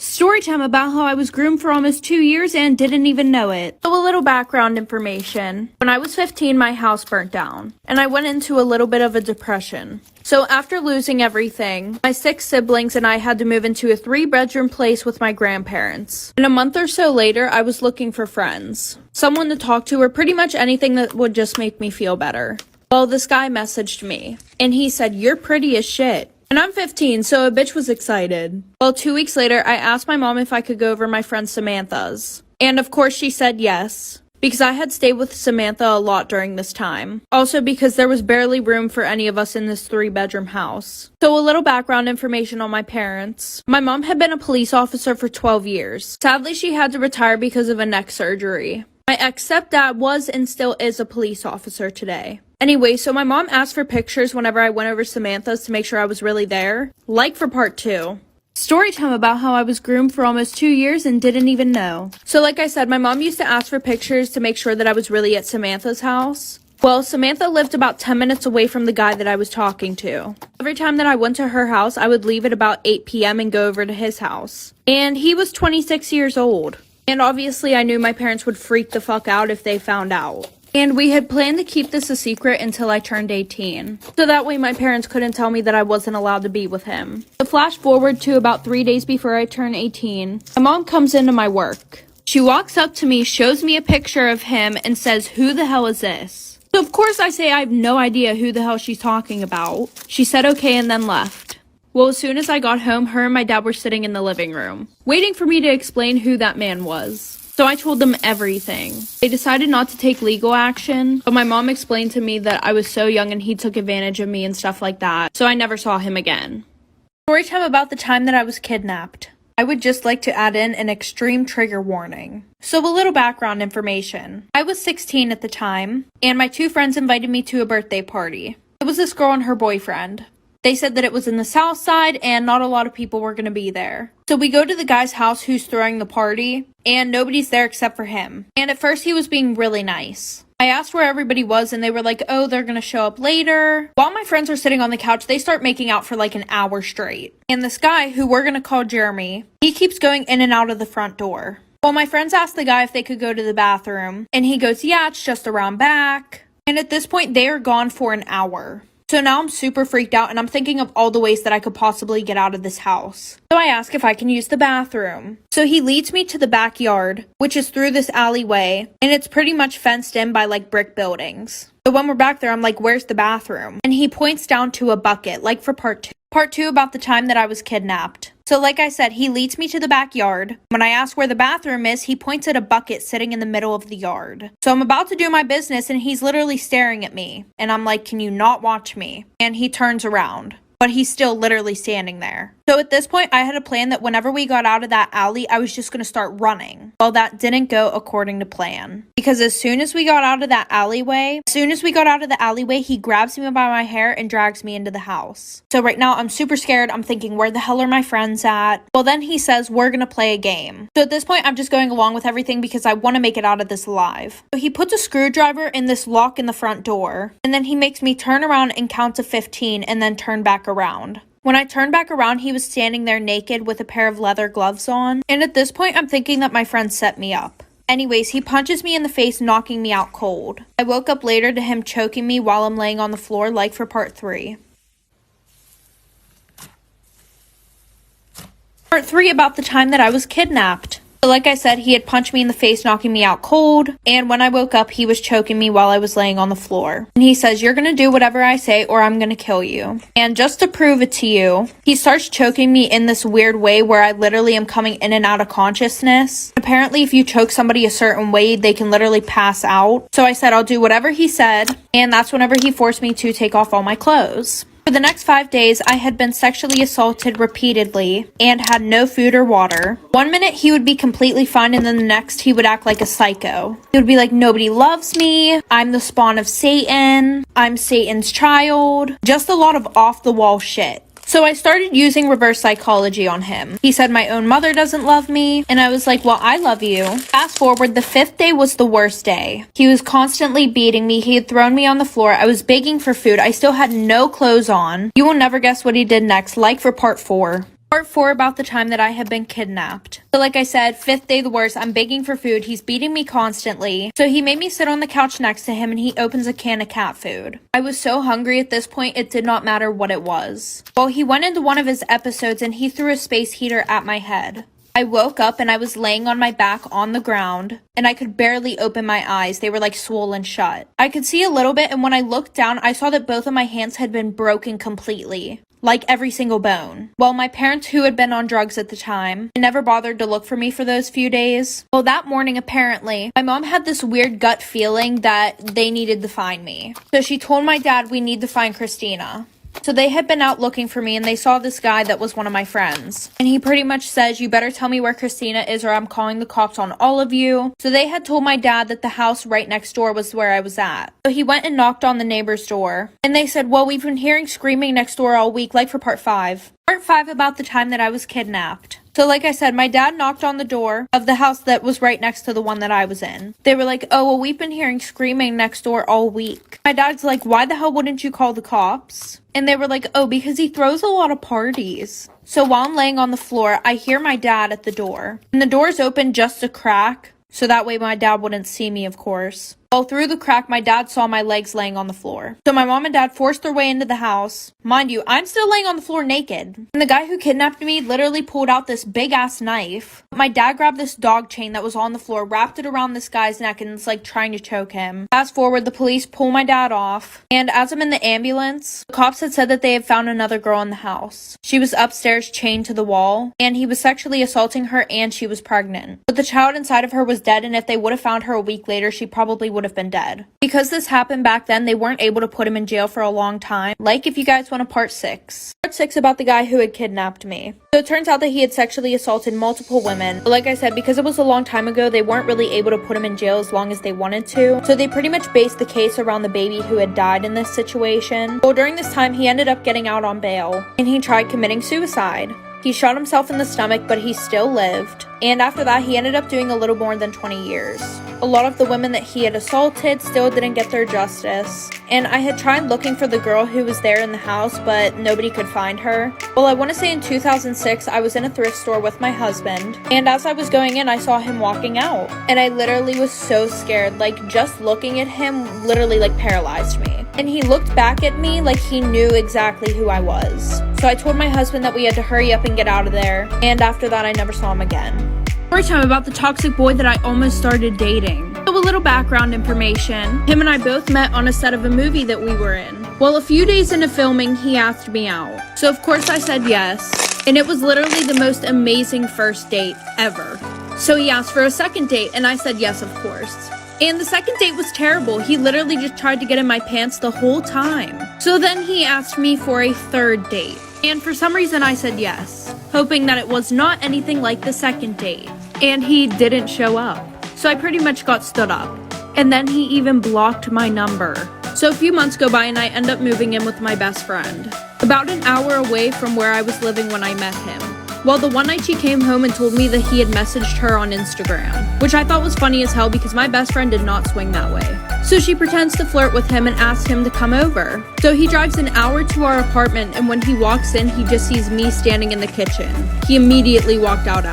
Storytime about how I was groomed for almost 2 years and didn't even know it. So a little background information. When I was 15, my house burnt down, and I went into a little bit of a depression. So after losing everything, my 6 siblings and I had to move into a 3-bedroom place with my grandparents. And a month or so later, I was looking for friends. Someone to talk to or pretty much anything that would just make me feel better. Well, this guy messaged me, and he said, "You're pretty as shit." And I'm 15, so a bitch was excited. Well, 2 weeks later, I asked my mom if I could go over my friend Samantha's. And of course she said yes, because I had stayed with Samantha a lot during this time. Also because there was barely room for any of us in this 3-bedroom house. So a little background information on my parents. My mom had been a police officer for 12 years. Sadly, she had to retire because of a neck surgery. My ex-stepdad was and still is a police officer today. Anyway, so my mom asked for pictures whenever I went over Samantha's to make sure I was really there. Like for part 2. Storytime about how I was groomed for almost 2 years and didn't even know. So like I said, my mom used to ask for pictures to make sure that I was really at Samantha's house. Well, Samantha lived about 10 minutes away from the guy that I was talking to. Every time that I went to her house, I would leave at about 8 p.m. and go over to his house. And he was 26 years old. And obviously I knew my parents would freak the fuck out if they found out. And we had planned to keep this a secret until I turned 18. So that way my parents couldn't tell me that I wasn't allowed to be with him. So flash forward to about 3 days before I turn 18. My mom comes into my work. She walks up to me, shows me a picture of him, and says, "Who the hell is this?" So of course I say I have no idea who the hell she's talking about. She said okay and then left. Well, as soon as I got home, her and my dad were sitting in the living room, waiting for me to explain who that man was. So I told them everything. They decided not to take legal action, but my mom explained to me that I was so young and he took advantage of me and stuff like that, so I never saw him again. Storytime about the time that I was kidnapped. I would just like to add in an extreme trigger warning. So a little background information. I was 16 at the time, and my 2 friends invited me to a birthday party. It was this girl and her boyfriend. They said that it was in the south side and not a lot of people were going to be there. So we go to the guy's house who's throwing the party, and nobody's there except for him. And at first he was being really nice. I asked where everybody was and they were like, "Oh, they're going to show up later." While my friends are sitting on the couch, they start making out for like an hour straight. And this guy, who we're going to call Jeremy, he keeps going in and out of the front door. Well, my friends asked the guy if they could go to the bathroom, and he goes, "Yeah, it's just around back." And at this point, they are gone for an hour. So now I'm super freaked out and I'm thinking of all the ways that I could possibly get out of this house. So I ask if I can use the bathroom. So he leads me to the backyard, which is through this alleyway, and it's pretty much fenced in by like brick buildings. So when we're back there, I'm like, "Where's the bathroom?" And he points down to a bucket, like for part 2. Part 2 about the time that I was kidnapped. So like I said, he leads me to the backyard. When I ask where the bathroom is, he points at a bucket sitting in the middle of the yard. So I'm about to do my business and he's literally staring at me. And I'm like, "Can you not watch me?" And he turns around, but he's still literally standing there. So at this point, I had a plan that whenever we got out of that alley, I was just going to start running. Well, that didn't go according to plan. Because as soon as we got out of the alleyway, he grabs me by my hair and drags me into the house. So right now, I'm super scared. I'm thinking, where the hell are my friends at? Well, then he says, "We're going to play a game." So at this point, I'm just going along with everything because I want to make it out of this alive. So he puts a screwdriver in this lock in the front door. And then he makes me turn around and count to 15 and then turn back around. When I turned back around, he was standing there naked with a pair of leather gloves on. And at this point, I'm thinking that my friend set me up. Anyways, he punches me in the face, knocking me out cold. I woke up later to him choking me while I'm laying on the floor, like for part 3. Part 3 about the time that I was kidnapped. So like I said, he had punched me in the face, knocking me out cold, and when I woke up, he was choking me while I was laying on the floor. And he says, "You're gonna do whatever I say or I'm gonna kill you." And just to prove it to you, he starts choking me in this weird way where I literally am coming in and out of consciousness. Apparently, if you choke somebody a certain way, they can literally pass out. So I said, I'll do whatever he said, and that's whenever he forced me to take off all my clothes. For the next 5 days, I had been sexually assaulted repeatedly and had no food or water. One minute he would be completely fine and then the next he would act like a psycho. He would be like, "Nobody loves me. I'm the spawn of Satan. I'm Satan's child." Just a lot of off-the-wall shit. So I started using reverse psychology on him. He said my own mother doesn't love me, and I was like, "Well, I love you." Fast forward, the 5th day was the worst day. He was constantly beating me. He had thrown me on the floor. I was begging for food. I still had no clothes on. You will never guess what he did next, like for part 4. Part 4 about the time that I have been kidnapped. So like I said, 5th day the worst, I'm begging for food, he's beating me constantly. So he made me sit on the couch next to him and he opens a can of cat food. I was so hungry at this point, it did not matter what it was. Well, he went into one of his episodes and he threw a space heater at my head. I woke up and I was laying on my back on the ground and I could barely open my eyes. They were like swollen shut. I could see a little bit and when I looked down, I saw that both of my hands had been broken completely. Like every single bone. Well, my parents, who had been on drugs at the time, never bothered to look for me for those few days. Well, that morning, apparently, my mom had this weird gut feeling that they needed to find me. So she told my dad, we need to find Christina. So they had been out looking for me and they saw this guy that was one of my friends. And he pretty much says, you better tell me where Christina is or I'm calling the cops on all of you. So they had told my dad that the house right next door was where I was at. So he went and knocked on the neighbor's door. And they said, well, we've been hearing screaming next door all week, like for part 5. Part 5 about the time that I was kidnapped. So like I said, my dad knocked on the door of the house that was right next to the one that I was in. They were like, oh, well, we've been hearing screaming next door all week. My dad's like, why the hell wouldn't you call the cops? And they were like, oh, because he throws a lot of parties. So while I'm laying on the floor, I hear my dad at the door. And the door's open just a crack, so that way my dad wouldn't see me, of course. Well, through the crack, my dad saw my legs laying on the floor. So my mom and dad forced their way into the house. Mind you, I'm still laying on the floor naked. And the guy who kidnapped me literally pulled out this big-ass knife. My dad grabbed this dog chain that was on the floor, wrapped it around this guy's neck, and it's like trying to choke him. Fast forward, the police pull my dad off. And as I'm in the ambulance, the cops had said that they had found another girl in the house. She was upstairs chained to the wall, and he was sexually assaulting her, and she was pregnant. But the child inside of her was dead, and if they would have found her a week later, she probably would have been dead. Because this happened back then, they weren't able to put him in jail for a long time. Like if you guys want a part 6. Part 6 about the guy who had kidnapped me. So it turns out that he had sexually assaulted multiple women. But like I said, because it was a long time ago, they weren't really able to put him in jail as long as they wanted to. So they pretty much based the case around the baby who had died in this situation. Well, during this time, he ended up getting out on bail. And he tried committing suicide. He shot himself in the stomach, but he still lived. And after that, he ended up doing a little more than 20 years. A lot of the women that he had assaulted still didn't get their justice. And I had tried looking for the girl who was there in the house, but nobody could find her. Well, I want to say in 2006, I was in a thrift store with my husband. And as I was going in, I saw him walking out. And I literally was so scared. Like, just looking at him literally, like, paralyzed me. And he looked back at me like he knew exactly who I was. So I told my husband that we had to hurry up and get out of there. And after that, I never saw him again. Storytime about the toxic boy that I almost started dating. So a little background information. Him and I both met on a set of a movie that we were in. Well, a few days into filming, he asked me out. So of course I said yes. And it was literally the most amazing first date ever. So he asked for a second date and I said yes, of course. And the second date was terrible. He literally just tried to get in my pants the whole time. So then he asked me for a third date. And for some reason I said yes, hoping that it was not anything like the second date. And he didn't show up. So I pretty much got stood up. And then he even blocked my number. So a few months go by and I end up moving in with my best friend. About an hour away from where I was living when I met him. Well, the one night she came home and told me that he had messaged her on Instagram, which I thought was funny as hell because my best friend did not swing that way. So she pretends to flirt with him and asks him to come over. So he drives an hour to our apartment and when he walks in, he just sees me standing in the kitchen. He immediately walked out